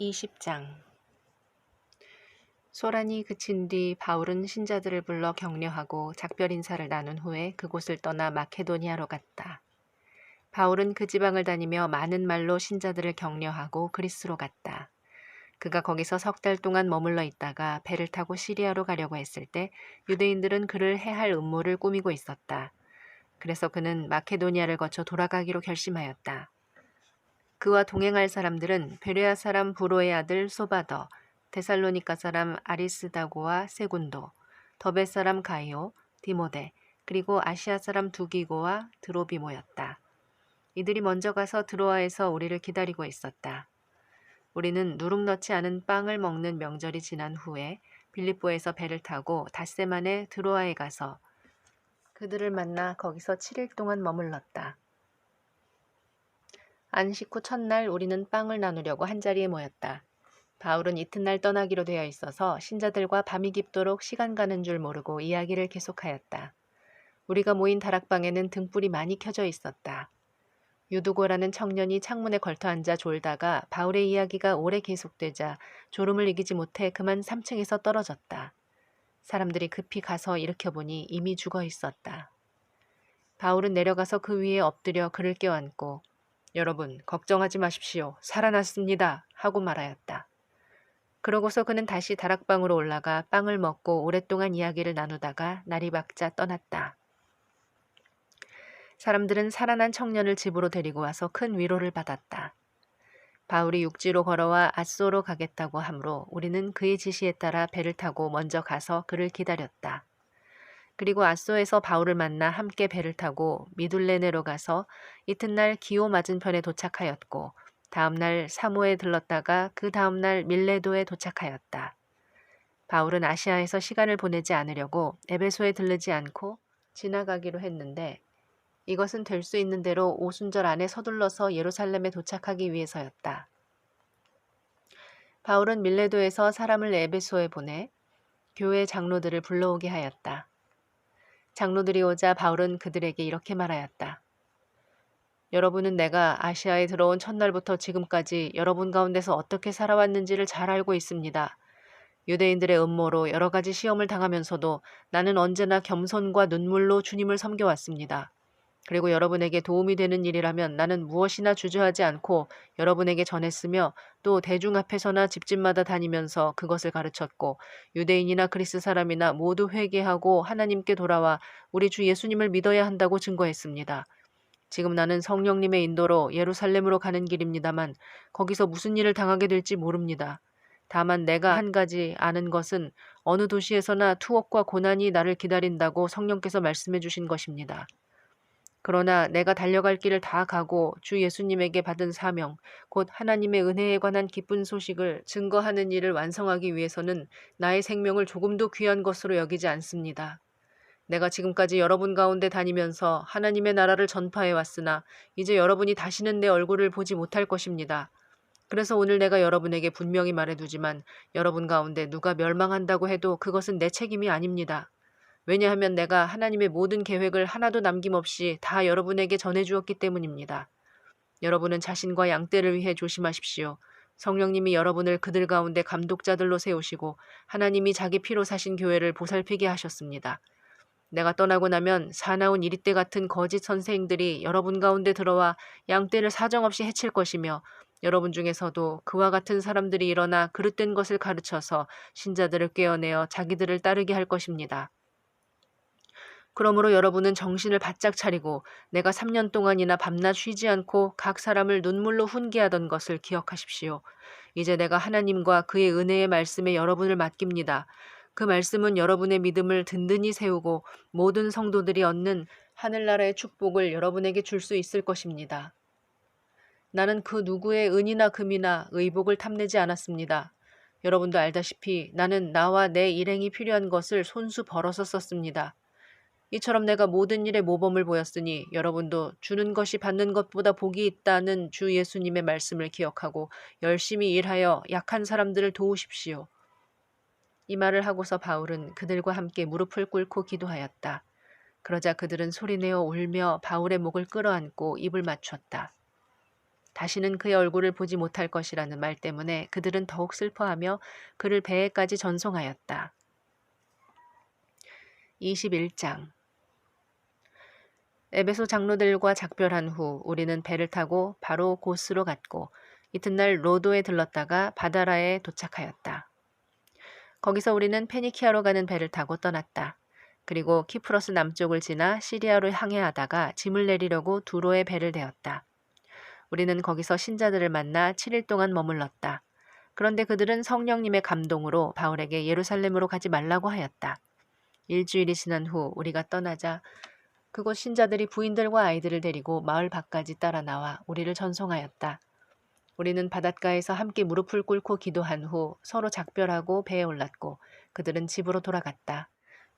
20장. 소란이 그친 뒤 바울은 신자들을 불러 격려하고 작별 인사를 나눈 후에 그곳을 떠나 마케도니아로 갔다. 바울은 그 지방을 다니며 많은 말로 신자들을 격려하고 그리스로 갔다. 그가 거기서 3달 동안 머물러 있다가 배를 타고 시리아로 가려고 했을 때 유대인들은 그를 해할 음모를 꾸미고 있었다. 그래서 그는 마케도니아를 거쳐 돌아가기로 결심하였다. 그와 동행할 사람들은 베레아 사람 부로의 아들 소바더, 데살로니가 사람 아리스다고와 세군도, 더베 사람 가이오, 디모데, 그리고 아시아 사람 두기고와 드로비모였다. 이들이 먼저 가서 드로아에서 우리를 기다리고 있었다. 우리는 누룩 넣지 않은 빵을 먹는 명절이 지난 후에 빌립보에서 배를 타고 닷새 만에 드로아에 가서 그들을 만나 거기서 7일 동안 머물렀다. 안식 후 첫날 우리는 빵을 나누려고 한자리에 모였다. 바울은 이튿날 떠나기로 되어 있어서 신자들과 밤이 깊도록 시간 가는 줄 모르고 이야기를 계속하였다. 우리가 모인 다락방에는 등불이 많이 켜져 있었다. 유두고라는 청년이 창문에 걸터 앉아 졸다가 바울의 이야기가 오래 계속되자 졸음을 이기지 못해 그만 3층에서 떨어졌다. 사람들이 급히 가서 일으켜보니 이미 죽어 있었다. 바울은 내려가서 그 위에 엎드려 그를 껴안고 여러분, 걱정하지 마십시오. 살아났습니다. 하고 말하였다. 그러고서 그는 다시 다락방으로 올라가 빵을 먹고 오랫동안 이야기를 나누다가 날이 밝자 떠났다. 사람들은 살아난 청년을 집으로 데리고 와서 큰 위로를 받았다. 바울이 육지로 걸어와 앗소로 가겠다고 하므로 우리는 그의 지시에 따라 배를 타고 먼저 가서 그를 기다렸다. 그리고 앗소에서 바울을 만나 함께 배를 타고 미둘레네로 가서 이튿날 기오 맞은편에 도착하였고 다음날 사모에 들렀다가 그 다음날 밀레도에 도착하였다. 바울은 아시아에서 시간을 보내지 않으려고 에베소에 들르지 않고 지나가기로 했는데 이것은 될 수 있는 대로 오순절 안에 서둘러서 예루살렘에 도착하기 위해서였다. 바울은 밀레도에서 사람을 에베소에 보내 교회 장로들을 불러오게 하였다. 장로들이 오자 바울은 그들에게 이렇게 말하였다. 여러분은 내가 아시아에 들어온 첫날부터 지금까지 여러분 가운데서 어떻게 살아왔는지를 잘 알고 있습니다. 유대인들의 음모로 여러 가지 시험을 당하면서도 나는 언제나 겸손과 눈물로 주님을 섬겨왔습니다. 그리고 여러분에게 도움이 되는 일이라면 나는 무엇이나 주저하지 않고 여러분에게 전했으며 또 대중 앞에서나 집집마다 다니면서 그것을 가르쳤고 유대인이나 그리스 사람이나 모두 회개하고 하나님께 돌아와 우리 주 예수님을 믿어야 한다고 증거했습니다. 지금 나는 성령님의 인도로 예루살렘으로 가는 길입니다만 거기서 무슨 일을 당하게 될지 모릅니다. 다만 내가 한 가지 아는 것은 어느 도시에서나 투옥과 고난이 나를 기다린다고 성령께서 말씀해 주신 것입니다. 그러나 내가 달려갈 길을 다 가고 주 예수님에게 받은 사명, 곧 하나님의 은혜에 관한 기쁜 소식을 증거하는 일을 완성하기 위해서는 나의 생명을 조금도 귀한 것으로 여기지 않습니다. 내가 지금까지 여러분 가운데 다니면서 하나님의 나라를 전파해 왔으나 이제 여러분이 다시는 내 얼굴을 보지 못할 것입니다. 그래서 오늘 내가 여러분에게 분명히 말해두지만 여러분 가운데 누가 멸망한다고 해도 그것은 내 책임이 아닙니다. 왜냐하면 내가 하나님의 모든 계획을 하나도 남김없이 다 여러분에게 전해주었기 때문입니다. 여러분은 자신과 양떼를 위해 조심하십시오. 성령님이 여러분을 그들 가운데 감독자들로 세우시고 하나님이 자기 피로 사신 교회를 보살피게 하셨습니다. 내가 떠나고 나면 사나운 이리떼 같은 거짓 선생들이 여러분 가운데 들어와 양떼를 사정없이 해칠 것이며 여러분 중에서도 그와 같은 사람들이 일어나 그릇된 것을 가르쳐서 신자들을 꿰어내어 자기들을 따르게 할 것입니다. 그러므로 여러분은 정신을 바짝 차리고 내가 3년 동안이나 밤낮 쉬지 않고 각 사람을 눈물로 훈계하던 것을 기억하십시오. 이제 내가 하나님과 그의 은혜의 말씀에 여러분을 맡깁니다. 그 말씀은 여러분의 믿음을 든든히 세우고 모든 성도들이 얻는 하늘나라의 축복을 여러분에게 줄 수 있을 것입니다. 나는 그 누구의 은이나 금이나 의복을 탐내지 않았습니다. 여러분도 알다시피 나는 나와 내 일행이 필요한 것을 손수 벌어서 썼습니다. 이처럼 내가 모든 일에 모범을 보였으니 여러분도 주는 것이 받는 것보다 복이 있다는 주 예수님의 말씀을 기억하고 열심히 일하여 약한 사람들을 도우십시오. 이 말을 하고서 바울은 그들과 함께 무릎을 꿇고 기도하였다. 그러자 그들은 소리내어 울며 바울의 목을 끌어안고 입을 맞췄다. 다시는 그의 얼굴을 보지 못할 것이라는 말 때문에 그들은 더욱 슬퍼하며 그를 배에까지 전송하였다. 21장. 에베소 장로들과 작별한 후 우리는 배를 타고 바로 고스로 갔고 이튿날 로도에 들렀다가 바다라에 도착하였다. 거기서 우리는 페니키아로 가는 배를 타고 떠났다. 그리고 키프로스 남쪽을 지나 시리아로 항해하다가 짐을 내리려고 두로에 배를 대었다. 우리는 거기서 신자들을 만나 7일 동안 머물렀다. 그런데 그들은 성령님의 감동으로 바울에게 예루살렘으로 가지 말라고 하였다. 일주일이 지난 후 우리가 떠나자 그곳 신자들이 부인들과 아이들을 데리고 마을 밖까지 따라 나와 우리를 전송하였다. 우리는 바닷가에서 함께 무릎을 꿇고 기도한 후 서로 작별하고 배에 올랐고 그들은 집으로 돌아갔다.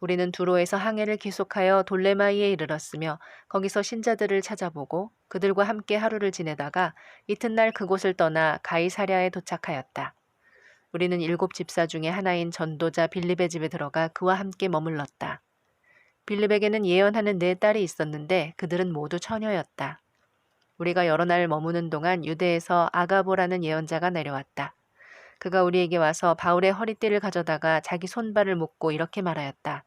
우리는 두로에서 항해를 계속하여 돌레마이에 이르렀으며 거기서 신자들을 찾아보고 그들과 함께 하루를 지내다가 이튿날 그곳을 떠나 가이사랴에 도착하였다. 우리는 7 집사 중에 하나인 전도자 빌립의 집에 들어가 그와 함께 머물렀다. 빌립에게는 예언하는 4딸이 있었는데 그들은 모두 처녀였다. 우리가 여러 날 머무는 동안 유대에서 아가보라는 예언자가 내려왔다. 그가 우리에게 와서 바울의 허리띠를 가져다가 자기 손발을 묶고 이렇게 말하였다.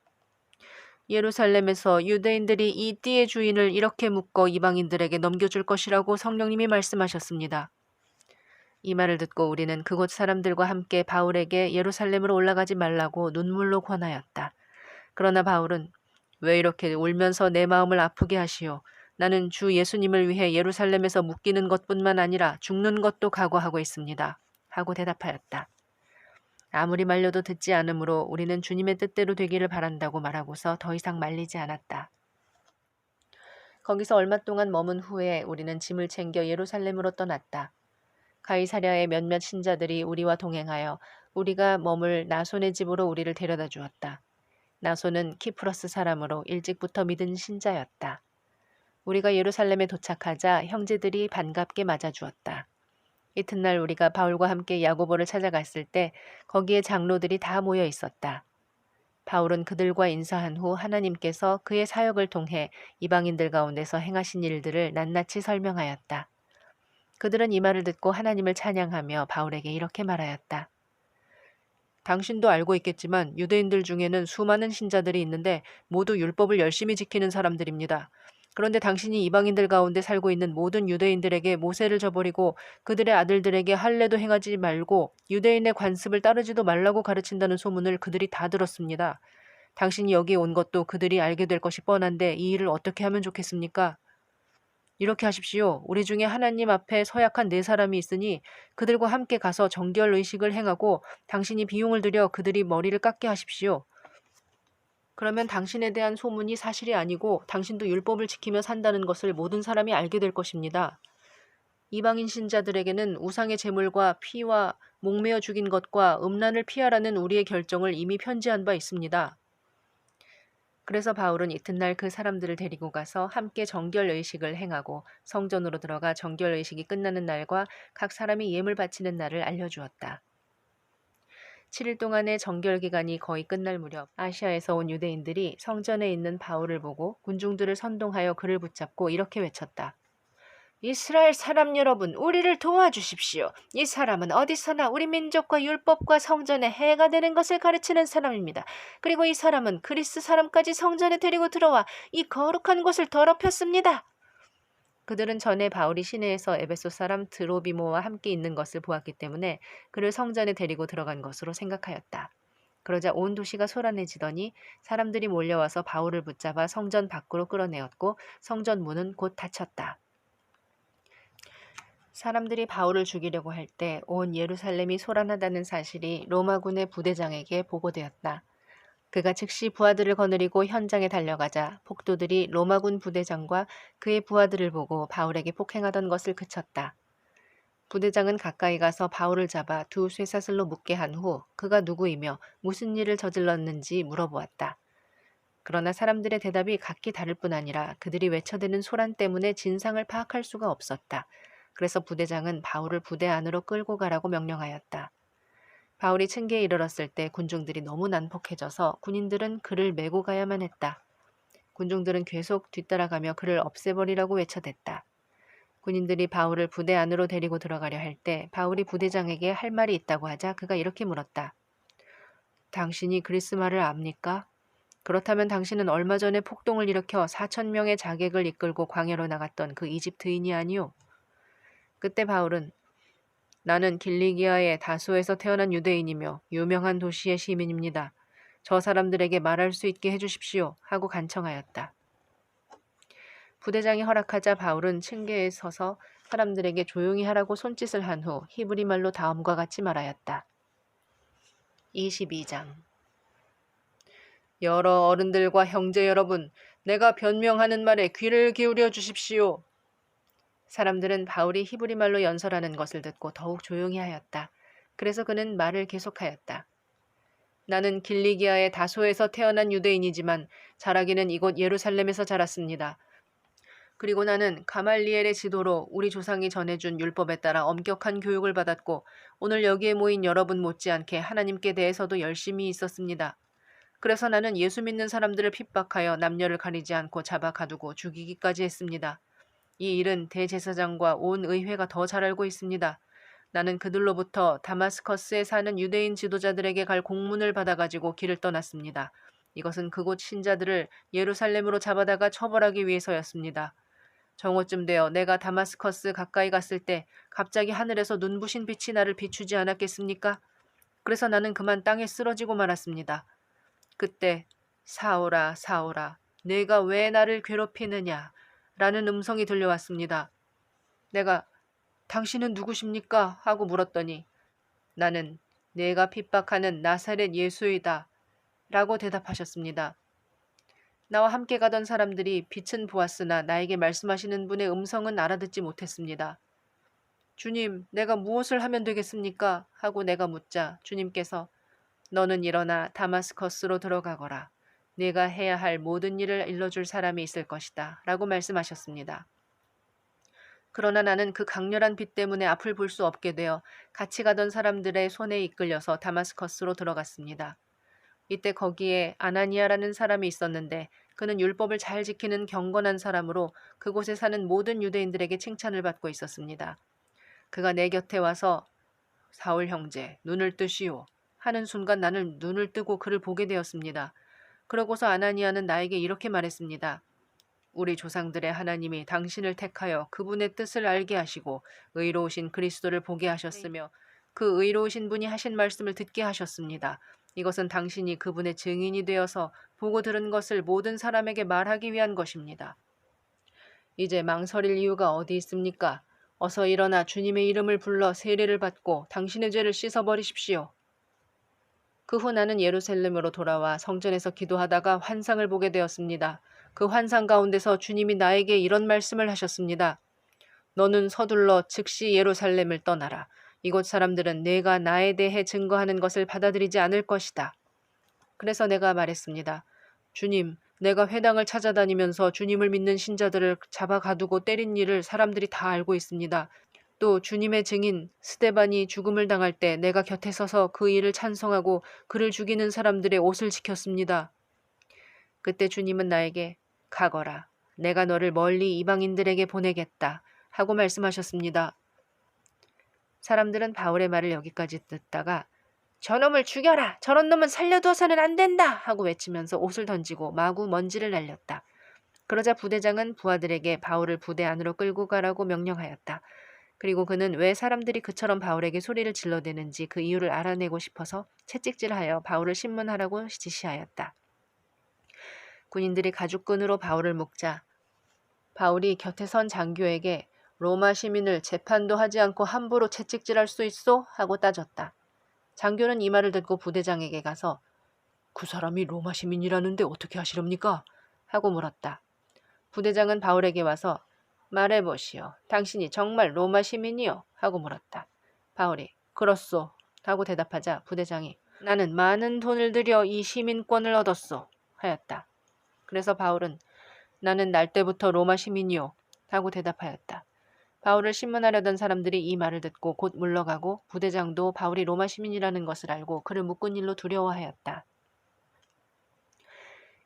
예루살렘에서 유대인들이 이 띠의 주인을 이렇게 묶어 이방인들에게 넘겨줄 것이라고 성령님이 말씀하셨습니다. 이 말을 듣고 우리는 그곳 사람들과 함께 바울에게 예루살렘으로 올라가지 말라고 눈물로 권하였다. 그러나 바울은 왜 이렇게 울면서 내 마음을 아프게 하시오. 나는 주 예수님을 위해 예루살렘에서 묶이는 것뿐만 아니라 죽는 것도 각오하고 있습니다. 하고 대답하였다. 아무리 말려도 듣지 않으므로 우리는 주님의 뜻대로 되기를 바란다고 말하고서 더 이상 말리지 않았다. 거기서 얼마 동안 머문 후에 우리는 짐을 챙겨 예루살렘으로 떠났다. 가이사랴의 몇몇 신자들이 우리와 동행하여 우리가 머물 나손의 집으로 우리를 데려다 주었다. 나손은 키프로스 사람으로 일찍부터 믿은 신자였다. 우리가 예루살렘에 도착하자 형제들이 반갑게 맞아주었다. 이튿날 우리가 바울과 함께 야고보를 찾아갔을 때 거기에 장로들이 다 모여 있었다. 바울은 그들과 인사한 후 하나님께서 그의 사역을 통해 이방인들 가운데서 행하신 일들을 낱낱이 설명하였다. 그들은 이 말을 듣고 하나님을 찬양하며 바울에게 이렇게 말하였다. 당신도 알고 있겠지만 유대인들 중에는 수많은 신자들이 있는데 모두 율법을 열심히 지키는 사람들입니다. 그런데 당신이 이방인들 가운데 살고 있는 모든 유대인들에게 모세를 저버리고 그들의 아들들에게 할례도 행하지 말고 유대인의 관습을 따르지도 말라고 가르친다는 소문을 그들이 다 들었습니다. 당신이 여기에 온 것도 그들이 알게 될 것이 뻔한데 이 일을 어떻게 하면 좋겠습니까? 이렇게 하십시오. 우리 중에 하나님 앞에 서약한 4사람이 있으니 그들과 함께 가서 정결 의식을 행하고 당신이 비용을 들여 그들이 머리를 깎게 하십시오. 그러면 당신에 대한 소문이 사실이 아니고 당신도 율법을 지키며 산다는 것을 모든 사람이 알게 될 것입니다. 이방인 신자들에게는 우상의 제물과 피와 목매어 죽인 것과 음란을 피하라는 우리의 결정을 이미 편지한 바 있습니다. 그래서 바울은 이튿날 그 사람들을 데리고 가서 함께 정결의식을 행하고 성전으로 들어가 정결의식이 끝나는 날과 각 사람이 예물 바치는 날을 알려주었다. 7일 동안의 정결기간이 거의 끝날 무렵 아시아에서 온 유대인들이 성전에 있는 바울을 보고 군중들을 선동하여 그를 붙잡고 이렇게 외쳤다. 이스라엘 사람 여러분, 우리를 도와주십시오. 이 사람은 어디서나 우리 민족과 율법과 성전에 해가 되는 것을 가르치는 사람입니다. 그리고 이 사람은 그리스 사람까지 성전에 데리고 들어와 이 거룩한 곳을 더럽혔습니다. 그들은 전에 바울이 시내에서 에베소 사람 드로비모와 함께 있는 것을 보았기 때문에 그를 성전에 데리고 들어간 것으로 생각하였다. 그러자 온 도시가 소란해지더니 사람들이 몰려와서 바울을 붙잡아 성전 밖으로 끌어내었고 성전 문은 곧 닫혔다. 사람들이 바울을 죽이려고 할 때 온 예루살렘이 소란하다는 사실이 로마군의 부대장에게 보고되었다. 그가 즉시 부하들을 거느리고 현장에 달려가자 폭도들이 로마군 부대장과 그의 부하들을 보고 바울에게 폭행하던 것을 그쳤다. 부대장은 가까이 가서 바울을 잡아 두 쇠사슬로 묶게 한 후 그가 누구이며 무슨 일을 저질렀는지 물어보았다. 그러나 사람들의 대답이 각기 다를 뿐 아니라 그들이 외쳐대는 소란 때문에 진상을 파악할 수가 없었다. 그래서 부대장은 바울을 부대 안으로 끌고 가라고 명령하였다. 바울이 층계에 이르렀을 때 군중들이 너무 난폭해져서 군인들은 그를 메고 가야만 했다. 군중들은 계속 뒤따라가며 그를 없애버리라고 외쳐댔다. 군인들이 바울을 부대 안으로 데리고 들어가려 할 때 바울이 부대장에게 할 말이 있다고 하자 그가 이렇게 물었다. 당신이 그리스 말을 압니까? 그렇다면 당신은 얼마 전에 폭동을 일으켜 4천 명의 자객을 이끌고 광야로 나갔던 그 이집트인이 아니오? 그때 바울은 나는 길리기아의 다소에서 태어난 유대인이며 유명한 도시의 시민입니다. 저 사람들에게 말할 수 있게 해주십시오 하고 간청하였다. 부대장이 허락하자 바울은 층계에 서서 사람들에게 조용히 하라고 손짓을 한 후 히브리 말로 다음과 같이 말하였다. 22장 여러 어른들과 형제 여러분, 내가 변명하는 말에 귀를 기울여 주십시오. 사람들은 바울이 히브리 말로 연설하는 것을 듣고 더욱 조용히 하였다. 그래서 그는 말을 계속하였다. 나는 길리기아의 다소에서 태어난 유대인이지만 자라기는 이곳 예루살렘에서 자랐습니다. 그리고 나는 가말리엘의 지도로 우리 조상이 전해준 율법에 따라 엄격한 교육을 받았고 오늘 여기에 모인 여러분 못지않게 하나님께 대해서도 열심히 있었습니다. 그래서 나는 예수 믿는 사람들을 핍박하여 남녀를 가리지 않고 잡아 가두고 죽이기까지 했습니다. 이 일은 대제사장과 온 의회가 더 잘 알고 있습니다. 나는 그들로부터 다마스커스에 사는 유대인 지도자들에게 갈 공문을 받아가지고 길을 떠났습니다. 이것은 그곳 신자들을 예루살렘으로 잡아다가 처벌하기 위해서였습니다. 정오쯤 되어 내가 다마스커스 가까이 갔을 때 갑자기 하늘에서 눈부신 빛이 나를 비추지 않았겠습니까? 그래서 나는 그만 땅에 쓰러지고 말았습니다. 그때 사울아 사울아 내가 왜 나를 괴롭히느냐 라는 음성이 들려왔습니다. 내가 당신은 누구십니까? 하고 물었더니 나는 내가 핍박하는 나사렛 예수이다 라고 대답하셨습니다. 나와 함께 가던 사람들이 빛은 보았으나 나에게 말씀하시는 분의 음성은 알아듣지 못했습니다. 주님, 내가 무엇을 하면 되겠습니까? 하고 내가 묻자 주님께서 너는 일어나 다마스커스로 들어가거라. 네가 해야 할 모든 일을 일러줄 사람이 있을 것이다. 라고 말씀하셨습니다. 그러나 나는 그 강렬한 빛 때문에 앞을 볼 수 없게 되어 같이 가던 사람들의 손에 이끌려서 다마스커스로 들어갔습니다. 이때 거기에 아나니아라는 사람이 있었는데 그는 율법을 잘 지키는 경건한 사람으로 그곳에 사는 모든 유대인들에게 칭찬을 받고 있었습니다. 그가 내 곁에 와서 사울 형제, 눈을 뜨시오 하는 순간 나는 눈을 뜨고 그를 보게 되었습니다. 그러고서 아나니아는 나에게 이렇게 말했습니다. 우리 조상들의 하나님이 당신을 택하여 그분의 뜻을 알게 하시고 의로우신 그리스도를 보게 하셨으며 그 의로우신 분이 하신 말씀을 듣게 하셨습니다. 이것은 당신이 그분의 증인이 되어서 보고 들은 것을 모든 사람에게 말하기 위한 것입니다. 이제 망설일 이유가 어디 있습니까? 어서 일어나 주님의 이름을 불러 세례를 받고 당신의 죄를 씻어버리십시오. 그 후 나는 예루살렘으로 돌아와 성전에서 기도하다가 환상을 보게 되었습니다. 그 환상 가운데서 주님이 나에게 이런 말씀을 하셨습니다. 너는 서둘러 즉시 예루살렘을 떠나라. 이곳 사람들은 내가 나에 대해 증거하는 것을 받아들이지 않을 것이다. 그래서 내가 말했습니다. 주님, 내가 회당을 찾아다니면서 주님을 믿는 신자들을 잡아 가두고 때린 일을 사람들이 다 알고 있습니다. 또 주님의 증인 스데반이 죽음을 당할 때 내가 곁에 서서 그 일을 찬성하고 그를 죽이는 사람들의 옷을 지켰습니다. 그때 주님은 나에게 가거라. 내가 너를 멀리 이방인들에게 보내겠다. 하고 말씀하셨습니다. 사람들은 바울의 말을 여기까지 듣다가 저놈을 죽여라. 저런 놈은 살려두어서는 안 된다. 하고 외치면서 옷을 던지고 마구 먼지를 날렸다. 그러자 부대장은 부하들에게 바울을 부대 안으로 끌고 가라고 명령하였다. 그리고 그는 왜 사람들이 그처럼 바울에게 소리를 질러대는지 그 이유를 알아내고 싶어서 채찍질하여 바울을 신문하라고 지시하였다. 군인들이 가죽끈으로 바울을 묶자 바울이 곁에 선 장교에게 로마 시민을 재판도 하지 않고 함부로 채찍질할 수 있소? 하고 따졌다. 장교는 이 말을 듣고 부대장에게 가서 그 사람이 로마 시민이라는데 어떻게 하시렵니까? 하고 물었다. 부대장은 바울에게 와서 말해보시오. 당신이 정말 로마 시민이요? 하고 물었다. 바울이 그렇소. 하고 대답하자 부대장이 나는 많은 돈을 들여 이 시민권을 얻었소. 하였다. 그래서 바울은 나는 날 때부터 로마 시민이요. 하고 대답하였다. 바울을 신문하려던 사람들이 이 말을 듣고 곧 물러가고 부대장도 바울이 로마 시민이라는 것을 알고 그를 묶은 일로 두려워하였다.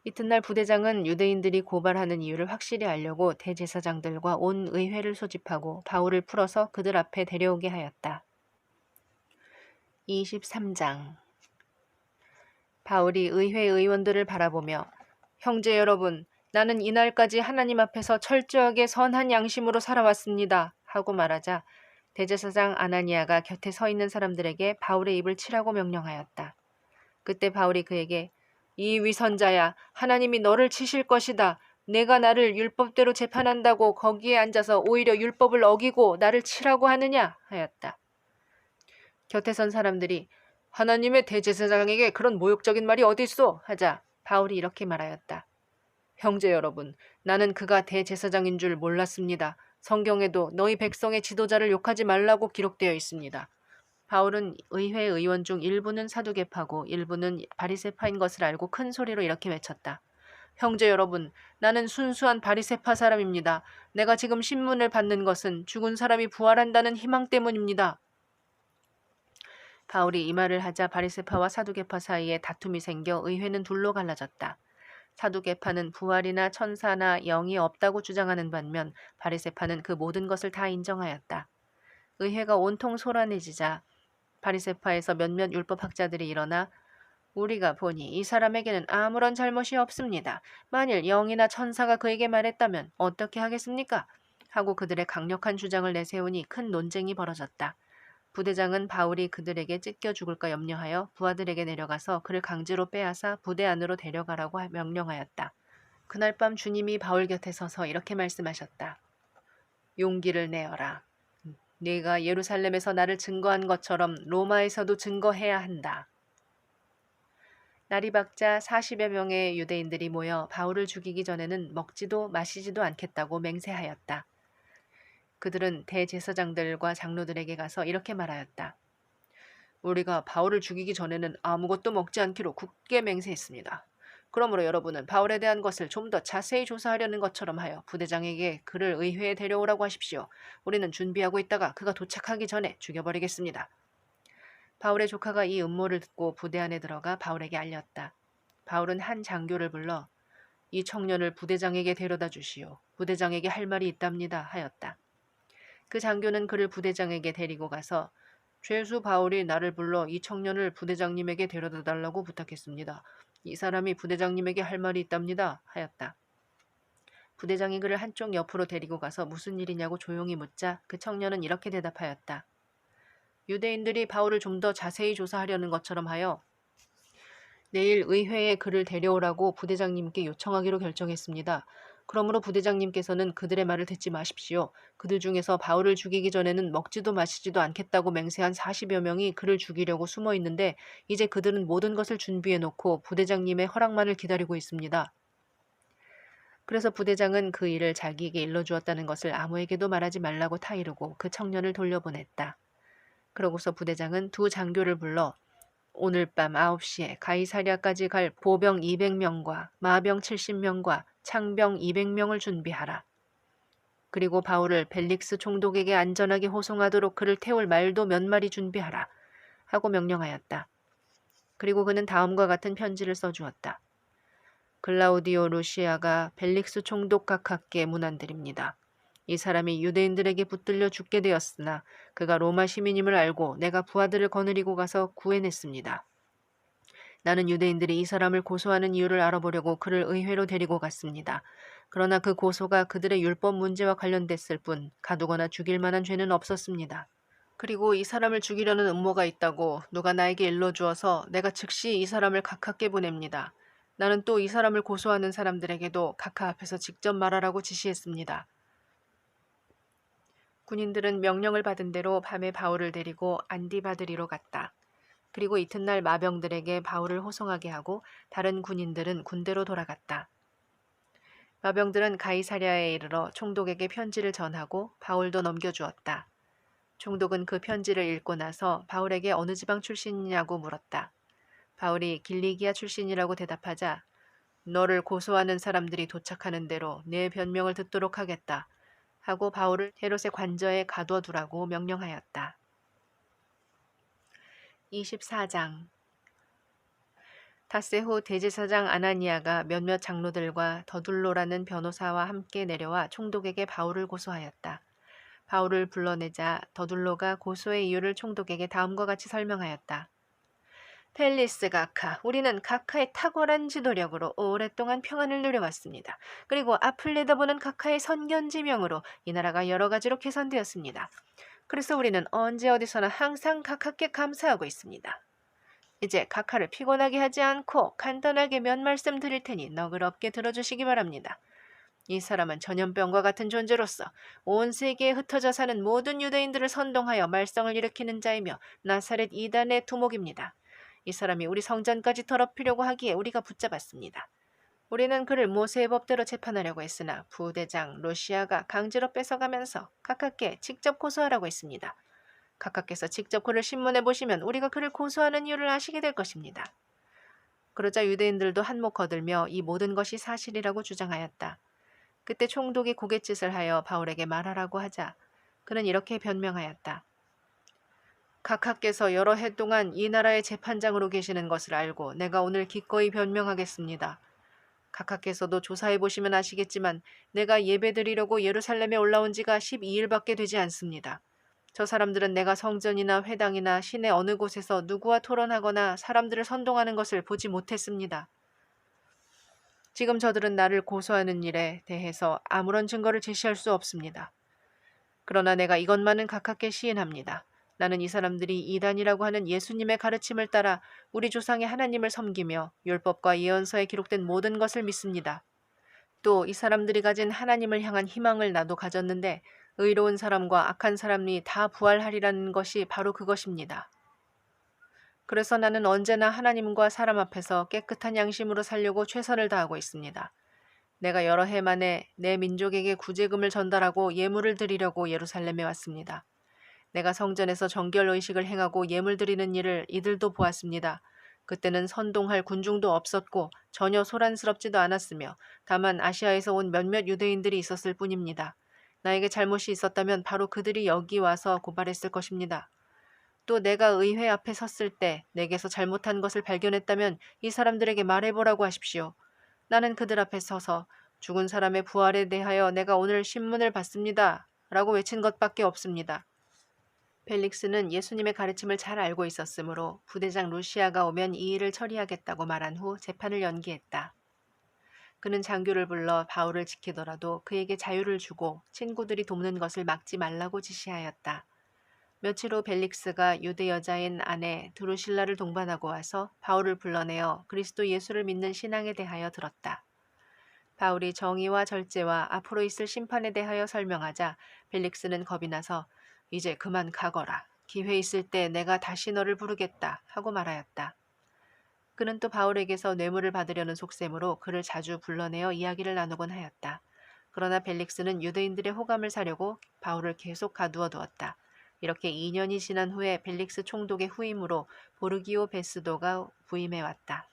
이튿날 부대장은 유대인들이 고발하는 이유를 확실히 알려고 대제사장들과 온 의회를 소집하고 바울을 풀어서 그들 앞에 데려오게 하였다. 23장. 바울이 의회 의원들을 바라보며 형제 여러분, 나는 이날까지 하나님 앞에서 철저하게 선한 양심으로 살아왔습니다 하고 말하자 대제사장 아나니아가 곁에 서 있는 사람들에게 바울의 입을 치라고 명령하였다. 그때 바울이 그에게 이 위선자야, 하나님이 너를 치실 것이다. 내가 나를 율법대로 재판한다고 거기에 앉아서 오히려 율법을 어기고 나를 치라고 하느냐 하였다. 곁에 선 사람들이 하나님의 대제사장에게 그런 모욕적인 말이 어디 있어 하자 바울이 이렇게 말하였다. 형제 여러분, 나는 그가 대제사장인 줄 몰랐습니다. 성경에도 너희 백성의 지도자를 욕하지 말라고 기록되어 있습니다. 바울은 의회 의원 중 일부는 사두개파고 일부는 바리새파인 것을 알고 큰 소리로 이렇게 외쳤다. 형제 여러분, 나는 순수한 바리새파 사람입니다. 내가 지금 신문을 받는 것은 죽은 사람이 부활한다는 희망 때문입니다. 바울이 이 말을 하자 바리새파와 사두개파 사이에 다툼이 생겨 의회는 둘로 갈라졌다. 사두개파는 부활이나 천사나 영이 없다고 주장하는 반면 바리새파는 그 모든 것을 다 인정하였다. 의회가 온통 소란해지자 바리새파에서 몇몇 율법학자들이 일어나 우리가 보니 이 사람에게는 아무런 잘못이 없습니다. 만일 영이나 천사가 그에게 말했다면 어떻게 하겠습니까? 하고 그들의 강력한 주장을 내세우니 큰 논쟁이 벌어졌다. 부대장은 바울이 그들에게 찢겨 죽을까 염려하여 부하들에게 내려가서 그를 강제로 빼앗아 부대 안으로 데려가라고 명령하였다. 그날 밤 주님이 바울 곁에 서서 이렇게 말씀하셨다. 용기를 내어라. 네가 예루살렘에서 나를 증거한 것처럼 로마에서도 증거해야 한다. 날이 밝자 40여 명의 유대인들이 모여 바울을 죽이기 전에는 먹지도 마시지도 않겠다고 맹세하였다. 그들은 대제사장들과 장로들에게 가서 이렇게 말하였다. 우리가 바울을 죽이기 전에는 아무것도 먹지 않기로 굳게 맹세했습니다. 그러므로 여러분은 바울에 대한 것을 좀 더 자세히 조사하려는 것처럼 하여 부대장에게 그를 의회에 데려오라고 하십시오. 우리는 준비하고 있다가 그가 도착하기 전에 죽여버리겠습니다. 바울의 조카가 이 음모를 듣고 부대 안에 들어가 바울에게 알렸다. 바울은 한 장교를 불러 이 청년을 부대장에게 데려다 주시오. 부대장에게 할 말이 있답니다 하였다. 그 장교는 그를 부대장에게 데리고 가서 죄수 바울이 나를 불러 이 청년을 부대장님에게 데려다 달라고 부탁했습니다. 이 사람이 부대장님에게 할 말이 있답니다 하였다. 부대장이 그를 한쪽 옆으로 데리고 가서 무슨 일이냐고 조용히 묻자 그 청년은 이렇게 대답하였다. 유대인들이 바울을 좀 더 자세히 조사하려는 것처럼 하여 내일 의회에 그를 데려오라고 부대장님께 요청하기로 결정했습니다. 그러므로 부대장님께서는 그들의 말을 듣지 마십시오. 그들 중에서 바울을 죽이기 전에는 먹지도 마시지도 않겠다고 맹세한 40여 명이 그를 죽이려고 숨어 있는데 이제 그들은 모든 것을 준비해 놓고 부대장님의 허락만을 기다리고 있습니다. 그래서 부대장은 그 일을 자기에게 일러주었다는 것을 아무에게도 말하지 말라고 타이르고 그 청년을 돌려보냈다. 그러고서 부대장은 두 장교를 불러 오늘 밤 9시에 가이사랴까지 갈 보병 200명과 마병 70명과 창병 200명을 준비하라. 그리고 바울을 벨릭스 총독에게 안전하게 호송하도록 그를 태울 말도 몇 마리 준비하라. 하고 명령하였다. 그리고 그는 다음과 같은 편지를 써주었다. 글라우디오 루시아가 벨릭스 총독 각하께 문안드립니다. 이 사람이 유대인들에게 붙들려 죽게 되었으나 그가 로마 시민임을 알고 내가 부하들을 거느리고 가서 구해냈습니다. 나는 유대인들이 이 사람을 고소하는 이유를 알아보려고 그를 의회로 데리고 갔습니다. 그러나 그 고소가 그들의 율법 문제와 관련됐을 뿐 가두거나 죽일 만한 죄는 없었습니다. 그리고 이 사람을 죽이려는 음모가 있다고 누가 나에게 일러주어서 내가 즉시 이 사람을 각하께 보냅니다. 나는 또 이 사람을 고소하는 사람들에게도 각하 앞에서 직접 말하라고 지시했습니다. 군인들은 명령을 받은 대로 밤에 바울을 데리고 안디바드리로 갔다. 그리고 이튿날 마병들에게 바울을 호송하게 하고 다른 군인들은 군대로 돌아갔다. 마병들은 가이사랴에 이르러 총독에게 편지를 전하고 바울도 넘겨주었다. 총독은 그 편지를 읽고 나서 바울에게 어느 지방 출신이냐고 물었다. 바울이 길리기아 출신이라고 대답하자 너를 고소하는 사람들이 도착하는 대로 내 변명을 듣도록 하겠다. 하고 바울을 헤롯의 관저에 가둬두라고 명령하였다. 24장. 닷새 후 대제사장 아나니아가 몇몇 장로들과 더둘로라는 변호사와 함께 내려와 총독에게 바울을 고소하였다. 바울을 불러내자 더둘로가 고소의 이유를 총독에게 다음과 같이 설명하였다. 펠리스 각하, 우리는 각하의 탁월한 지도력으로 오랫동안 평안을 누려왔습니다. 그리고 앞을 내다보는 각하의 선견지명으로 이 나라가 여러 가지로 개선되었습니다. 그래서 우리는 언제 어디서나 항상 각하께 감사하고 있습니다. 이제 각하를 피곤하게 하지 않고 간단하게 몇 말씀 드릴 테니 너그럽게 들어주시기 바랍니다. 이 사람은 전염병과 같은 존재로서 온 세계에 흩어져 사는 모든 유대인들을 선동하여 말썽을 일으키는 자이며 나사렛 이단의 두목입니다. 이 사람이 우리 성전까지 더럽히려고 하기에 우리가 붙잡았습니다. 우리는 그를 모세의 법대로 재판하려고 했으나 부대장 루시아가 강제로 뺏어가면서 각하께 직접 고소하라고 했습니다. 각하께서 직접 그를 신문해 보시면 우리가 그를 고소하는 이유를 아시게 될 것입니다. 그러자 유대인들도 한몫 거들며 이 모든 것이 사실이라고 주장하였다. 그때 총독이 고갯짓을 하여 바울에게 말하라고 하자 그는 이렇게 변명하였다. 각하께서 여러 해 동안 이 나라의 재판장으로 계시는 것을 알고 내가 오늘 기꺼이 변명하겠습니다. 각하께서도 조사해 보시면 아시겠지만 내가 예배드리려고 예루살렘에 올라온 지가 12일밖에 되지 않습니다. 저 사람들은 내가 성전이나 회당이나 시내 어느 곳에서 누구와 토론하거나 사람들을 선동하는 것을 보지 못했습니다. 지금 저들은 나를 고소하는 일에 대해서 아무런 증거를 제시할 수 없습니다. 그러나 내가 이것만은 각하께 시인합니다. 나는 이 사람들이 이단이라고 하는 예수님의 가르침을 따라 우리 조상의 하나님을 섬기며 율법과 예언서에 기록된 모든 것을 믿습니다. 또 이 사람들이 가진 하나님을 향한 희망을 나도 가졌는데 의로운 사람과 악한 사람이 다 부활하리라는 것이 바로 그것입니다. 그래서 나는 언제나 하나님과 사람 앞에서 깨끗한 양심으로 살려고 최선을 다하고 있습니다. 내가 여러 해 만에 내 민족에게 구제금을 전달하고 예물을 드리려고 예루살렘에 왔습니다. 내가 성전에서 정결 의식을 행하고 예물 드리는 일을 이들도 보았습니다. 그때는 선동할 군중도 없었고 전혀 소란스럽지도 않았으며 다만 아시아에서 온 몇몇 유대인들이 있었을 뿐입니다. 나에게 잘못이 있었다면 바로 그들이 여기 와서 고발했을 것입니다. 또 내가 의회 앞에 섰을 때 내게서 잘못한 것을 발견했다면 이 사람들에게 말해보라고 하십시오. 나는 그들 앞에 서서 죽은 사람의 부활에 대하여 내가 오늘 신문을 봤습니다. 라고 외친 것밖에 없습니다. 펠릭스는 예수님의 가르침을 잘 알고 있었으므로 부대장 루시아가 오면 이 일을 처리하겠다고 말한 후 재판을 연기했다. 그는 장교를 불러 바울을 지키더라도 그에게 자유를 주고 친구들이 돕는 것을 막지 말라고 지시하였다. 며칠 후 벨릭스가 유대 여자인 아내 드루실라를 동반하고 와서 바울을 불러내어 그리스도 예수를 믿는 신앙에 대하여 들었다. 바울이 정의와 절제와 앞으로 있을 심판에 대하여 설명하자 벨릭스는 겁이 나서 이제 그만 가거라. 기회 있을 때 내가 다시 너를 부르겠다 하고 말하였다. 그는 또 바울에게서 뇌물을 받으려는 속셈으로 그를 자주 불러내어 이야기를 나누곤 하였다. 그러나 벨릭스는 유대인들의 호감을 사려고 바울을 계속 가두어 두었다. 이렇게 2년이 지난 후에 벨릭스 총독의 후임으로 보르기오 베스도가 부임해 왔다.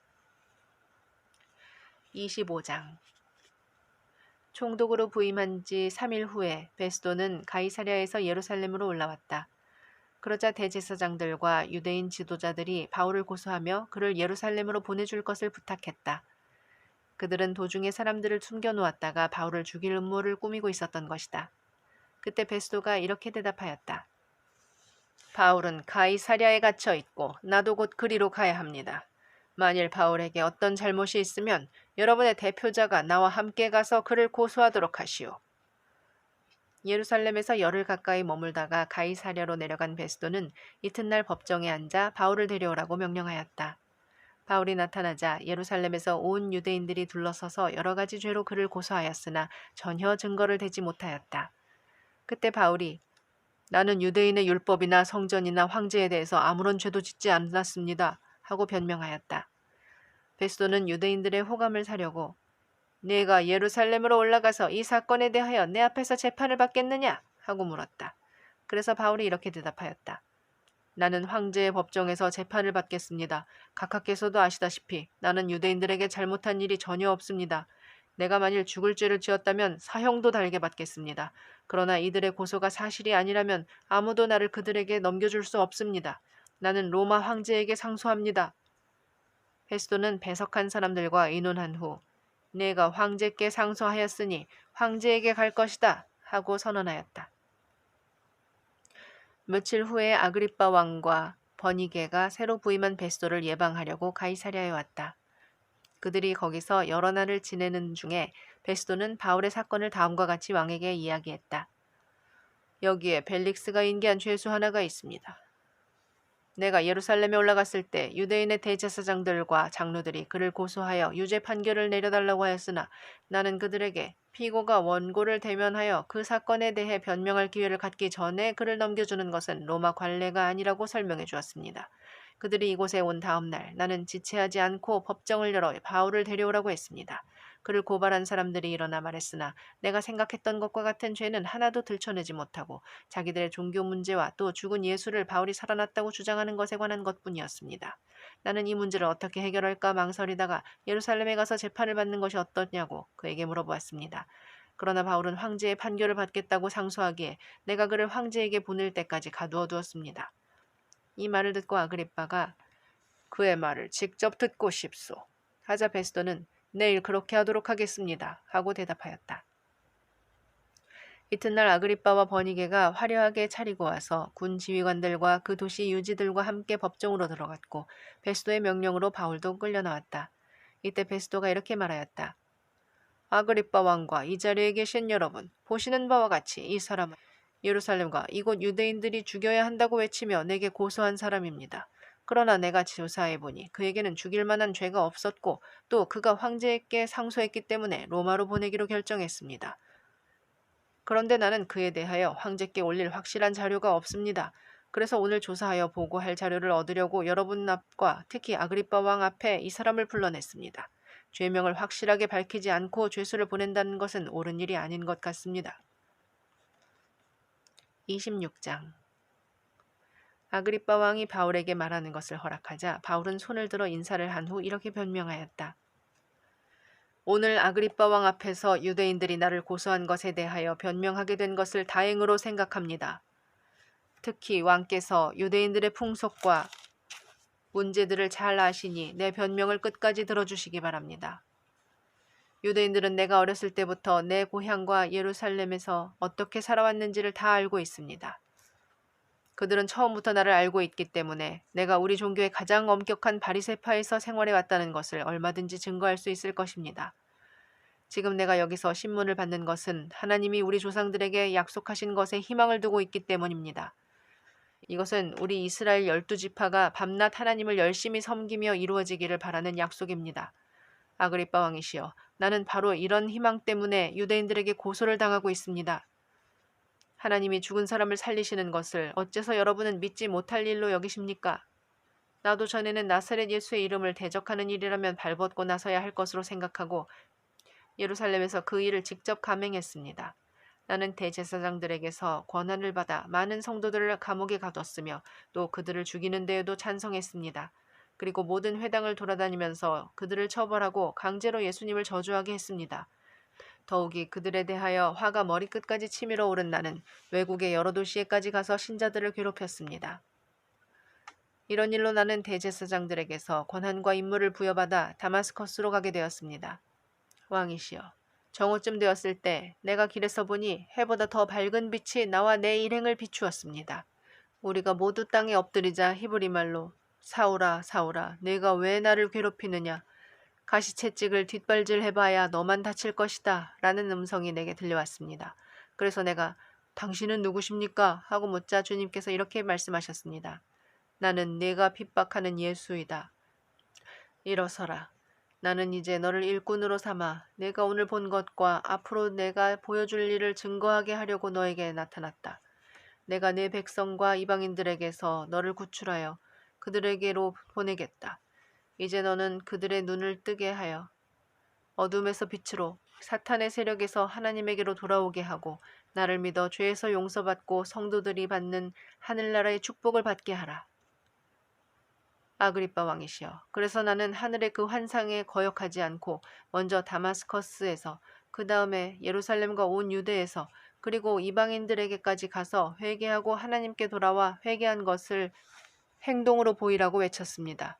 25장 총독으로 부임한 지 3일 후에 베스도는 가이사랴에서 예루살렘으로 올라왔다. 그러자 대제사장들과 유대인 지도자들이 바울을 고소하며 그를 예루살렘으로 보내줄 것을 부탁했다. 그들은 도중에 사람들을 숨겨놓았다가 바울을 죽일 음모를 꾸미고 있었던 것이다. 그때 베스도가 이렇게 대답하였다. 바울은 가이사랴에 갇혀 있고 나도 곧 그리로 가야 합니다. 만일 바울에게 어떤 잘못이 있으면 여러분의 대표자가 나와 함께 가서 그를 고소하도록 하시오. 예루살렘에서 열흘 가까이 머물다가 가이사랴로 내려간 베스도는 이튿날 법정에 앉아 바울을 데려오라고 명령하였다. 바울이 나타나자 예루살렘에서 온 유대인들이 둘러서서 여러 가지 죄로 그를 고소하였으나 전혀 증거를 대지 못하였다. 그때 바울이 나는 유대인의 율법이나 성전이나 황제에 대해서 아무런 죄도 짓지 않았습니다. 하고 변명하였다. 베스도는 유대인들의 호감을 사려고 네가 예루살렘으로 올라가서 이 사건에 대하여 내 앞에서 재판을 받겠느냐? 하고 물었다. 그래서 바울이 이렇게 대답하였다. 나는 황제의 법정에서 재판을 받겠습니다. 각하께서도 아시다시피 나는 유대인들에게 잘못한 일이 전혀 없습니다. 내가 만일 죽을 죄를 지었다면 사형도 달게 받겠습니다. 그러나 이들의 고소가 사실이 아니라면 아무도 나를 그들에게 넘겨줄 수 없습니다. 나는 로마 황제에게 상소합니다. 베스도는 배석한 사람들과 의논한 후 내가 황제께 상소하였으니 황제에게 갈 것이다 하고 선언하였다. 며칠 후에 아그리빠 왕과 버니게가 새로 부임한 베스도를 예방하려고 가이사랴에 왔다. 그들이 거기서 여러 날을 지내는 중에 베스도는 바울의 사건을 다음과 같이 왕에게 이야기했다. 여기에 벨릭스가 인계한 죄수 하나가 있습니다. 내가 예루살렘에 올라갔을 때 유대인의 대제사장들과 장로들이 그를 고소하여 유죄 판결을 내려달라고 하였으나 나는 그들에게 피고가 원고를 대면하여 그 사건에 대해 변명할 기회를 갖기 전에 그를 넘겨주는 것은 로마 관례가 아니라고 설명해 주었습니다. 그들이 이곳에 온 다음 날 나는 지체하지 않고 법정을 열어 바울을 데려오라고 했습니다. 그를 고발한 사람들이 일어나 말했으나 내가 생각했던 것과 같은 죄는 하나도 들춰내지 못하고 자기들의 종교 문제와 또 죽은 예수를 바울이 살아났다고 주장하는 것에 관한 것뿐이었습니다. 나는 이 문제를 어떻게 해결할까 망설이다가 예루살렘에 가서 재판을 받는 것이 어떠냐고 그에게 물어보았습니다. 그러나 바울은 황제의 판결을 받겠다고 상소하기에 내가 그를 황제에게 보낼 때까지 가두어 두었습니다. 이 말을 듣고 아그리빠가 그의 말을 직접 듣고 싶소 하자 베스도는 내일 그렇게 하도록 하겠습니다 하고 대답하였다. 이튿날 아그리빠와 버니게가 화려하게 차리고 와서 군 지휘관들과 그 도시 유지들과 함께 법정으로 들어갔고 베스도의 명령으로 바울도 끌려 나왔다. 이때 베스도가 이렇게 말하였다. 아그리빠 왕과 이 자리에 계신 여러분, 보시는 바와 같이 이 사람은 예루살렘과 이곳 유대인들이 죽여야 한다고 외치며 내게 고소한 사람입니다. 그러나 내가 조사해보니 그에게는 죽일 만한 죄가 없었고 또 그가 황제에게 상소했기 때문에 로마로 보내기로 결정했습니다. 그런데 나는 그에 대하여 황제께 올릴 확실한 자료가 없습니다. 그래서 오늘 조사하여 보고할 자료를 얻으려고 여러분 앞과 특히 아그리빠 왕 앞에 이 사람을 불러냈습니다. 죄명을 확실하게 밝히지 않고 죄수를 보낸다는 것은 옳은 일이 아닌 것 같습니다. 26장 아그리빠 왕이 바울에게 말하는 것을 허락하자 바울은 손을 들어 인사를 한 후 이렇게 변명하였다. 오늘 아그리빠 왕 앞에서 유대인들이 나를 고소한 것에 대하여 변명하게 된 것을 다행으로 생각합니다. 특히 왕께서 유대인들의 풍속과 문제들을 잘 아시니 내 변명을 끝까지 들어주시기 바랍니다. 유대인들은 내가 어렸을 때부터 내 고향과 예루살렘에서 어떻게 살아왔는지를 다 알고 있습니다. 그들은 처음부터 나를 알고 있기 때문에 내가 우리 종교의 가장 엄격한 바리새파에서 생활해 왔다는 것을 얼마든지 증거할 수 있을 것입니다. 지금 내가 여기서 신문을 받는 것은 하나님이 우리 조상들에게 약속하신 것에 희망을 두고 있기 때문입니다. 이것은 우리 이스라엘 12지파가 밤낮 하나님을 열심히 섬기며 이루어지기를 바라는 약속입니다. 아그리빠 왕이시여, 나는 바로 이런 희망 때문에 유대인들에게 고소를 당하고 있습니다. 하나님이 죽은 사람을 살리시는 것을 어째서 여러분은 믿지 못할 일로 여기십니까? 나도 전에는 나사렛 예수의 이름을 대적하는 일이라면 발벗고 나서야 할 것으로 생각하고 예루살렘에서 그 일을 직접 감행했습니다. 나는 대제사장들에게서 권한을 받아 많은 성도들을 감옥에 가뒀으며 또 그들을 죽이는 데에도 찬성했습니다. 그리고 모든 회당을 돌아다니면서 그들을 처벌하고 강제로 예수님을 저주하게 했습니다. 더욱이 그들에 대하여 화가 머리끝까지 치밀어 오른 나는 외국의 여러 도시에까지 가서 신자들을 괴롭혔습니다. 이런 일로 나는 대제사장들에게서 권한과 임무를 부여받아 다마스커스로 가게 되었습니다. 왕이시여, 정오쯤 되었을 때 내가 길에서 보니 해보다 더 밝은 빛이 나와 내 일행을 비추었습니다. 우리가 모두 땅에 엎드리자 히브리 말로 사울아 사울아 내가 왜 나를 괴롭히느냐 가시채찍을 뒷발질해봐야 너만 다칠 것이다 라는 음성이 내게 들려왔습니다. 그래서 내가 당신은 누구십니까? 하고 묻자 주님께서 이렇게 말씀하셨습니다. 나는 네가 핍박하는 예수이다. 일어서라. 나는 이제 너를 일꾼으로 삼아 내가 오늘 본 것과 앞으로 내가 보여줄 일을 증거하게 하려고 너에게 나타났다. 내가 내 백성과 이방인들에게서 너를 구출하여 그들에게로 보내겠다. 이제 너는 그들의 눈을 뜨게 하여 어둠에서 빛으로 사탄의 세력에서 하나님에게로 돌아오게 하고 나를 믿어 죄에서 용서받고 성도들이 받는 하늘나라의 축복을 받게 하라. 아그리빠 왕이시여, 그래서 나는 하늘의 그 환상에 거역하지 않고 먼저 다마스커스에서 그 다음에 예루살렘과 온 유대에서 그리고 이방인들에게까지 가서 회개하고 하나님께 돌아와 회개한 것을 행동으로 보이라고 외쳤습니다.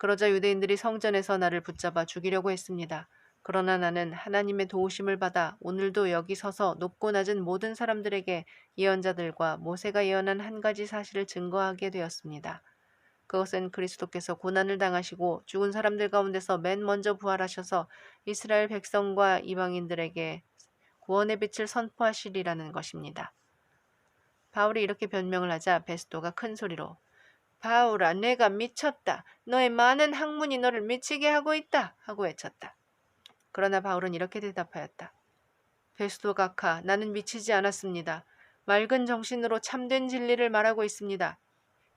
그러자 유대인들이 성전에서 나를 붙잡아 죽이려고 했습니다. 그러나 나는 하나님의 도우심을 받아 오늘도 여기 서서 높고 낮은 모든 사람들에게 예언자들과 모세가 예언한 한 가지 사실을 증거하게 되었습니다. 그것은 그리스도께서 고난을 당하시고 죽은 사람들 가운데서 맨 먼저 부활하셔서 이스라엘 백성과 이방인들에게 구원의 빛을 선포하시리라는 것입니다. 바울이 이렇게 변명을 하자 베스도가 큰 소리로 바울아, 내가 미쳤다. 너의 많은 학문이 너를 미치게 하고 있다. 하고 외쳤다. 그러나 바울은 이렇게 대답하였다. 베스도 각하, 나는 미치지 않았습니다. 맑은 정신으로 참된 진리를 말하고 있습니다.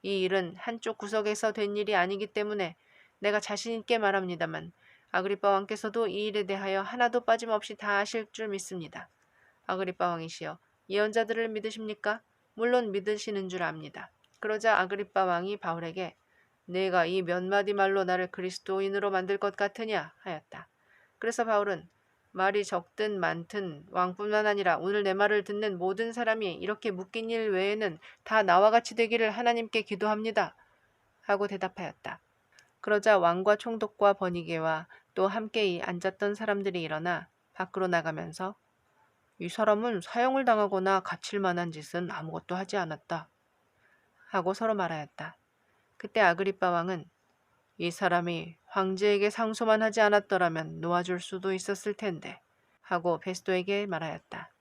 이 일은 한쪽 구석에서 된 일이 아니기 때문에 내가 자신 있게 말합니다만 아그리빠 왕께서도 이 일에 대하여 하나도 빠짐없이 다 아실 줄 믿습니다. 아그리빠 왕이시여, 예언자들을 믿으십니까? 물론 믿으시는 줄 압니다. 그러자 아그리빠 왕이 바울에게 내가 이 몇 마디 말로 나를 그리스도인으로 만들 것 같으냐 하였다. 그래서 바울은 말이 적든 많든 왕뿐만 아니라 오늘 내 말을 듣는 모든 사람이 이렇게 묶인 일 외에는 다 나와 같이 되기를 하나님께 기도합니다. 하고 대답하였다. 그러자 왕과 총독과 번이게와 또 함께 앉았던 사람들이 일어나 밖으로 나가면서 이 사람은 사형을 당하거나 갇힐 만한 짓은 아무것도 하지 않았다. 하고 서로 말하였다. 그때 아그리빠 왕은 이 사람이 황제에게 상소만 하지 않았더라면 놓아줄 수도 있었을 텐데 하고 베스도에게 말하였다.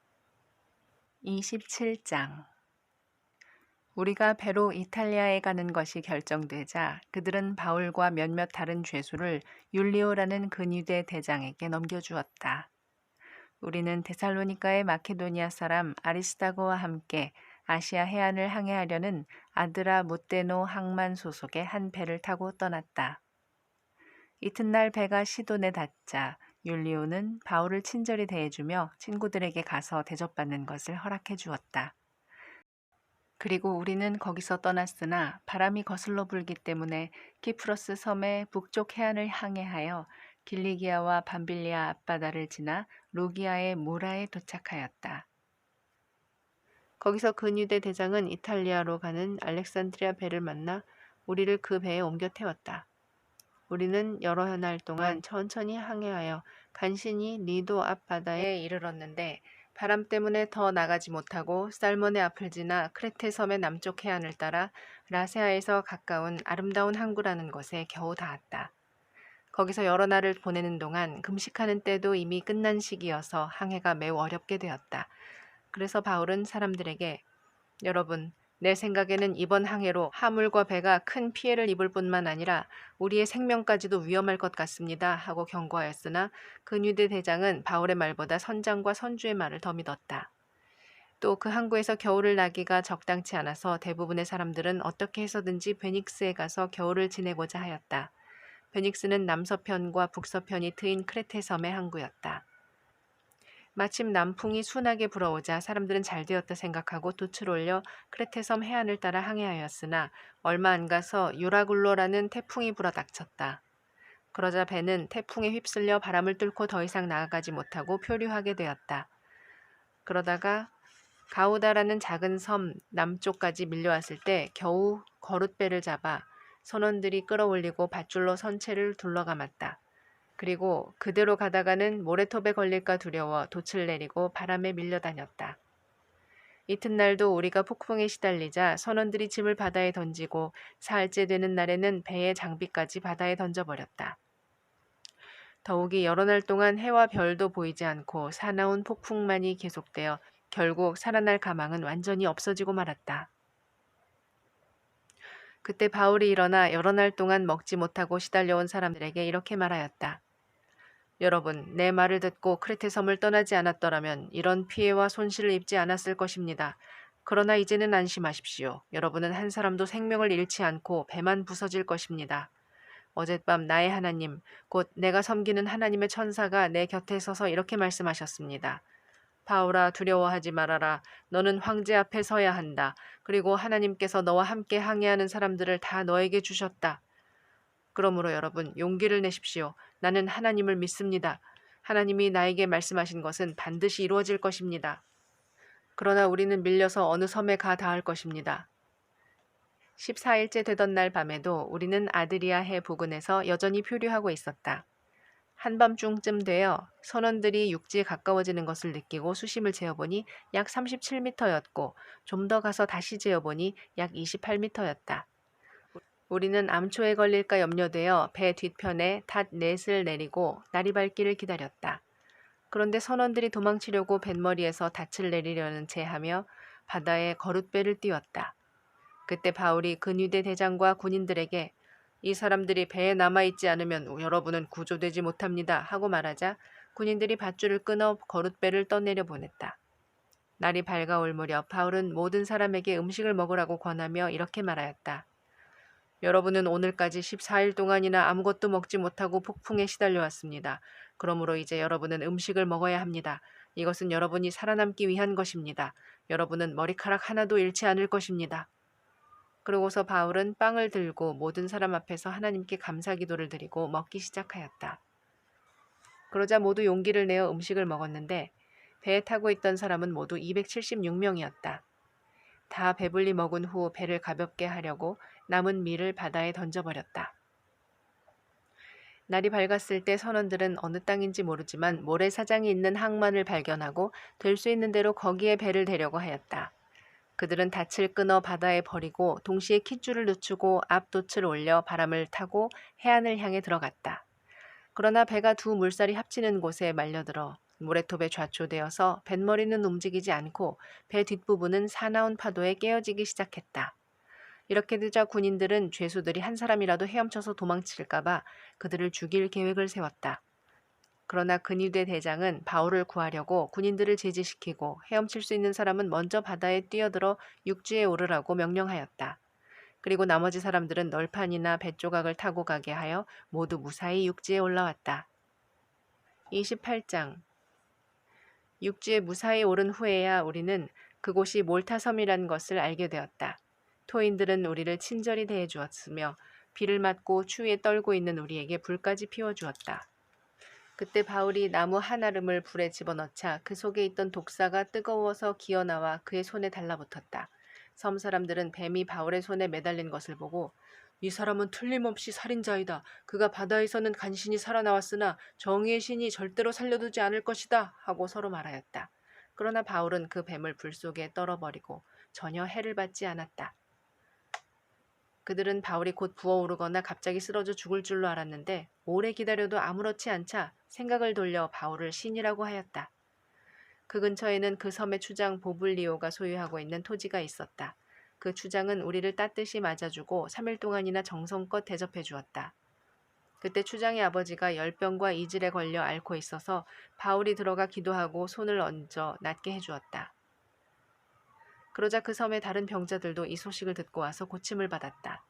27장 우리가 배로 이탈리아에 가는 것이 결정되자 그들은 바울과 몇몇 다른 죄수를 율리오라는 근유대 대장에게 넘겨주었다. 우리는 데살로니가의 마케도니아 사람 아리스다고와 함께 아시아 해안을 항해하려는 아드라 무테노 항만 소속의 한 배를 타고 떠났다. 이튿날 배가 시돈에 닿자 율리오는 바울을 친절히 대해주며 친구들에게 가서 대접받는 것을 허락해 주었다. 그리고 우리는 거기서 떠났으나 바람이 거슬러 불기 때문에 키프로스 섬의 북쪽 해안을 항해하여 길리기아와 밤빌리아 앞바다를 지나 루기아의 무라에 도착하였다. 거기서 근유대 대장은 이탈리아로 가는 알렉산드리아 배를 만나 우리를 그 배에 옮겨 태웠다. 우리는 여러 날 동안 천천히 항해하여 간신히 리도 앞바다에 이르렀는데 바람 때문에 더 나가지 못하고 살몬의 앞을 지나 크레테 섬의 남쪽 해안을 따라 라세아에서 가까운 아름다운 항구라는 곳에 겨우 닿았다. 거기서 여러 날을 보내는 동안 금식하는 때도 이미 끝난 시기여서 항해가 매우 어렵게 되었다. 그래서 바울은 사람들에게 여러분, 내 생각에는 이번 항해로 화물과 배가 큰 피해를 입을 뿐만 아니라 우리의 생명까지도 위험할 것 같습니다. 하고 경고하였으나 근유대 대장은 바울의 말보다 선장과 선주의 말을 더 믿었다. 또 그 항구에서 겨울을 나기가 적당치 않아서 대부분의 사람들은 어떻게 해서든지 베닉스에 가서 겨울을 지내고자 하였다. 베닉스는 남서편과 북서편이 트인 크레테 섬의 항구였다. 마침 남풍이 순하게 불어오자 사람들은 잘 되었다 생각하고 돛을 올려 크레테섬 해안을 따라 항해하였으나 얼마 안 가서 유라굴로라는 태풍이 불어닥쳤다. 그러자 배는 태풍에 휩쓸려 바람을 뚫고 더 이상 나아가지 못하고 표류하게 되었다. 그러다가 가우다라는 작은 섬 남쪽까지 밀려왔을 때 겨우 거룻배를 잡아 선원들이 끌어올리고 밧줄로 선체를 둘러감았다. 그리고 그대로 가다가는 모래톱에 걸릴까 두려워 돛을 내리고 바람에 밀려다녔다. 이튿날도 우리가 폭풍에 시달리자 선원들이 짐을 바다에 던지고 사흘째 되는 날에는 배의 장비까지 바다에 던져버렸다. 더욱이 여러 날 동안 해와 별도 보이지 않고 사나운 폭풍만이 계속되어 결국 살아날 가망은 완전히 없어지고 말았다. 그때 바울이 일어나 여러 날 동안 먹지 못하고 시달려온 사람들에게 이렇게 말하였다. 여러분, 내 말을 듣고 크레테 섬을 떠나지 않았더라면 이런 피해와 손실을 입지 않았을 것입니다. 그러나 이제는 안심하십시오. 여러분은 한 사람도 생명을 잃지 않고 배만 부서질 것입니다. 어젯밤 나의 하나님, 곧 내가 섬기는 하나님의 천사가 내 곁에 서서 이렇게 말씀하셨습니다. 바울아, 두려워하지 말아라. 너는 황제 앞에 서야 한다. 그리고 하나님께서 너와 함께 항해하는 사람들을 다 너에게 주셨다. 그러므로 여러분, 용기를 내십시오. 나는 하나님을 믿습니다. 하나님이 나에게 말씀하신 것은 반드시 이루어질 것입니다. 그러나 우리는 밀려서 어느 섬에 가 닿을 것입니다. 14일째 되던 날 밤에도 우리는 아드리아 해 부근에서 여전히 표류하고 있었다. 한밤중쯤 되어 선원들이 육지에 가까워지는 것을 느끼고 수심을 재어보니 약 37m였고 좀 더 가서 다시 재어보니 약 28m였다. 우리는 암초에 걸릴까 염려되어 배 뒤편에 닷 넷을 내리고 날이 밝기를 기다렸다. 그런데 선원들이 도망치려고 뱃머리에서 닻을 내리려는 채 하며 바다에 거룻배를 띄웠다. 그때 바울이 근위대 대장과 군인들에게 이 사람들이 배에 남아있지 않으면 여러분은 구조되지 못합니다 하고 말하자 군인들이 밧줄을 끊어 거룻배를 떠내려 보냈다. 날이 밝아올 무렵 바울은 모든 사람에게 음식을 먹으라고 권하며 이렇게 말하였다. 여러분은 오늘까지 14일 동안이나 아무것도 먹지 못하고 폭풍에 시달려 왔습니다. 그러므로 이제 여러분은 음식을 먹어야 합니다. 이것은 여러분이 살아남기 위한 것입니다. 여러분은 머리카락 하나도 잃지 않을 것입니다. 그러고서 바울은 빵을 들고 모든 사람 앞에서 하나님께 감사기도를 드리고 먹기 시작하였다. 그러자 모두 용기를 내어 음식을 먹었는데 배에 타고 있던 사람은 모두 276명이었다. 다 배불리 먹은 후 배를 가볍게 하려고 남은 밀을 바다에 던져버렸다. 날이 밝았을 때 선원들은 어느 땅인지 모르지만 모래사장이 있는 항만을 발견하고 될 수 있는 대로 거기에 배를 대려고 하였다. 그들은 닻을 끊어 바다에 버리고 동시에 kit줄을 늦추고 앞돛을 올려 바람을 타고 해안을 향해 들어갔다. 그러나 배가 두 물살이 합치는 곳에 말려들어 모래톱에 좌초되어서 뱃머리는 움직이지 않고 배 뒷부분은 사나운 파도에 깨어지기 시작했다. 이렇게 되자 군인들은 죄수들이 한 사람이라도 헤엄쳐서 도망칠까봐 그들을 죽일 계획을 세웠다. 그러나 근위대 대장은 바울을 구하려고 군인들을 제지시키고 헤엄칠 수 있는 사람은 먼저 바다에 뛰어들어 육지에 오르라고 명령하였다. 그리고 나머지 사람들은 널판이나 뱃조각을 타고 가게 하여 모두 무사히 육지에 올라왔다. 28장 육지에 무사히 오른 후에야 우리는 그곳이 몰타섬이라는 것을 알게 되었다. 토인들은 우리를 친절히 대해주었으며 비를 맞고 추위에 떨고 있는 우리에게 불까지 피워주었다. 그때 바울이 나무 한 아름을 불에 집어넣자 그 속에 있던 독사가 뜨거워서 기어나와 그의 손에 달라붙었다. 섬 사람들은 뱀이 바울의 손에 매달린 것을 보고 이 사람은 틀림없이 살인자이다. 그가 바다에서는 간신히 살아나왔으나 정의의 신이 절대로 살려두지 않을 것이다 하고 서로 말하였다. 그러나 바울은 그 뱀을 불 속에 떨어버리고 전혀 해를 받지 않았다. 그들은 바울이 곧 부어오르거나 갑자기 쓰러져 죽을 줄로 알았는데 오래 기다려도 아무렇지 않자 생각을 돌려 바울을 신이라고 하였다. 그 근처에는 그 섬의 추장 보블리오가 소유하고 있는 토지가 있었다. 그 추장은 우리를 따뜻이 맞아주고 3일 동안이나 정성껏 대접해 주었다. 그때 추장의 아버지가 열병과 이질에 걸려 앓고 있어서 바울이 들어가 기도하고 손을 얹어 낫게 해주었다. 그러자 그 섬의 다른 병자들도 이 소식을 듣고 와서 고침을 받았다.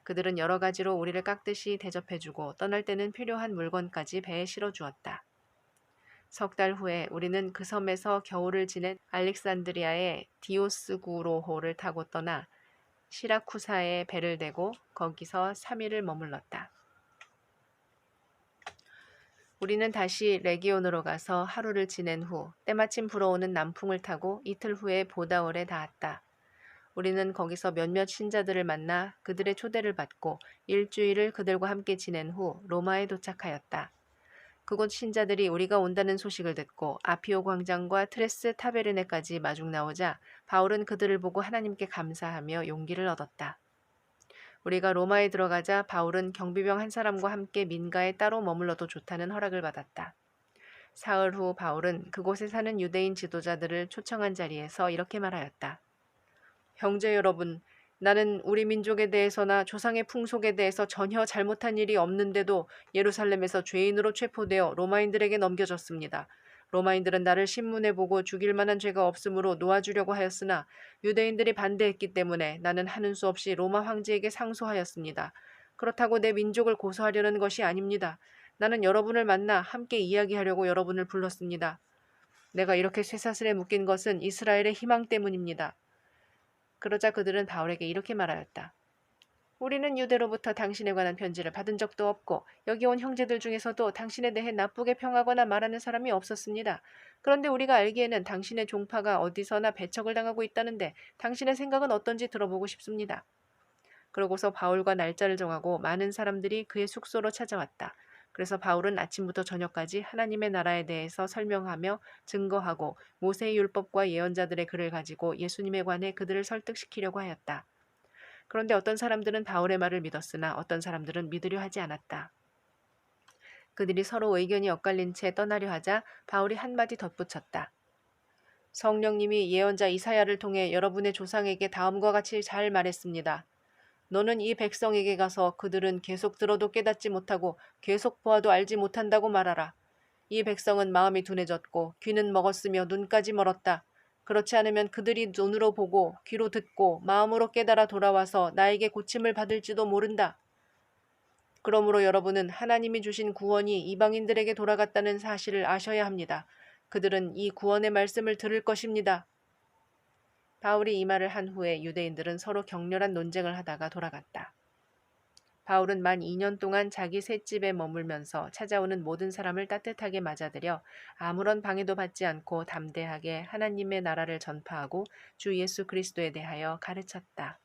그들은 여러 가지로 우리를 깍듯이 대접해주고 떠날 때는 필요한 물건까지 배에 실어주었다. 석 달 후에 우리는 그 섬에서 겨울을 지낸 알렉산드리아의 디오스구로호를 타고 떠나 시라쿠사에 배를 대고 거기서 3일을 머물렀다. 우리는 다시 레기온으로 가서 하루를 지낸 후 때마침 불어오는 남풍을 타고 이틀 후에 보다올에 닿았다. 우리는 거기서 몇몇 신자들을 만나 그들의 초대를 받고 일주일을 그들과 함께 지낸 후 로마에 도착하였다. 그곳 신자들이 우리가 온다는 소식을 듣고 아피오 광장과 트레스 타베르네까지 마중 나오자 바울은 그들을 보고 하나님께 감사하며 용기를 얻었다. 우리가 로마에 들어가자 바울은 경비병 한 사람과 함께 민가에 따로 머물러도 좋다는 허락을 받았다. 사흘 후 바울은 그곳에 사는 유대인 지도자들을 초청한 자리에서 이렇게 말하였다. 형제 여러분, 나는 우리 민족에 대해서나 조상의 풍속에 대해서 전혀 잘못한 일이 없는데도 예루살렘에서 죄인으로 체포되어 로마인들에게 넘겨졌습니다. 로마인들은 나를 신문해 보고 죽일 만한 죄가 없으므로 놓아주려고 하였으나 유대인들이 반대했기 때문에 나는 하는 수 없이 로마 황제에게 상소하였습니다. 그렇다고 내 민족을 고소하려는 것이 아닙니다. 나는 여러분을 만나 함께 이야기하려고 여러분을 불렀습니다. 내가 이렇게 쇠사슬에 묶인 것은 이스라엘의 희망 때문입니다. 그러자 그들은 바울에게 이렇게 말하였다. 우리는 유대로부터 당신에 관한 편지를 받은 적도 없고 여기 온 형제들 중에서도 당신에 대해 나쁘게 평하거나 말하는 사람이 없었습니다. 그런데 우리가 알기에는 당신의 종파가 어디서나 배척을 당하고 있다는데 당신의 생각은 어떤지 들어보고 싶습니다. 그러고서 바울과 날짜를 정하고 많은 사람들이 그의 숙소로 찾아왔다. 그래서 바울은 아침부터 저녁까지 하나님의 나라에 대해서 설명하며 증거하고 모세의 율법과 예언자들의 글을 가지고 예수님에 관해 그들을 설득시키려고 하였다. 그런데 어떤 사람들은 바울의 말을 믿었으나 어떤 사람들은 믿으려 하지 않았다. 그들이 서로 의견이 엇갈린 채 떠나려 하자 바울이 한마디 덧붙였다. 성령님이 예언자 이사야를 통해 여러분의 조상에게 다음과 같이 잘 말했습니다. 너는 이 백성에게 가서 그들은 계속 들어도 깨닫지 못하고 계속 보아도 알지 못한다고 말하라. 이 백성은 마음이 둔해졌고 귀는 먹었으며 눈까지 멀었다. 그렇지 않으면 그들이 눈으로 보고 귀로 듣고 마음으로 깨달아 돌아와서 나에게 고침을 받을지도 모른다. 그러므로 여러분은 하나님이 주신 구원이 이방인들에게 돌아갔다는 사실을 아셔야 합니다. 그들은 이 구원의 말씀을 들을 것입니다. 바울이 이 말을 한 후에 유대인들은 서로 격렬한 논쟁을 하다가 돌아갔다. 바울은 만 2년 동안 자기 셋집에 머물면서 찾아오는 모든 사람을 따뜻하게 맞아들여 아무런 방해도 받지 않고 담대하게 하나님의 나라를 전파하고 주 예수 그리스도에 대하여 가르쳤다.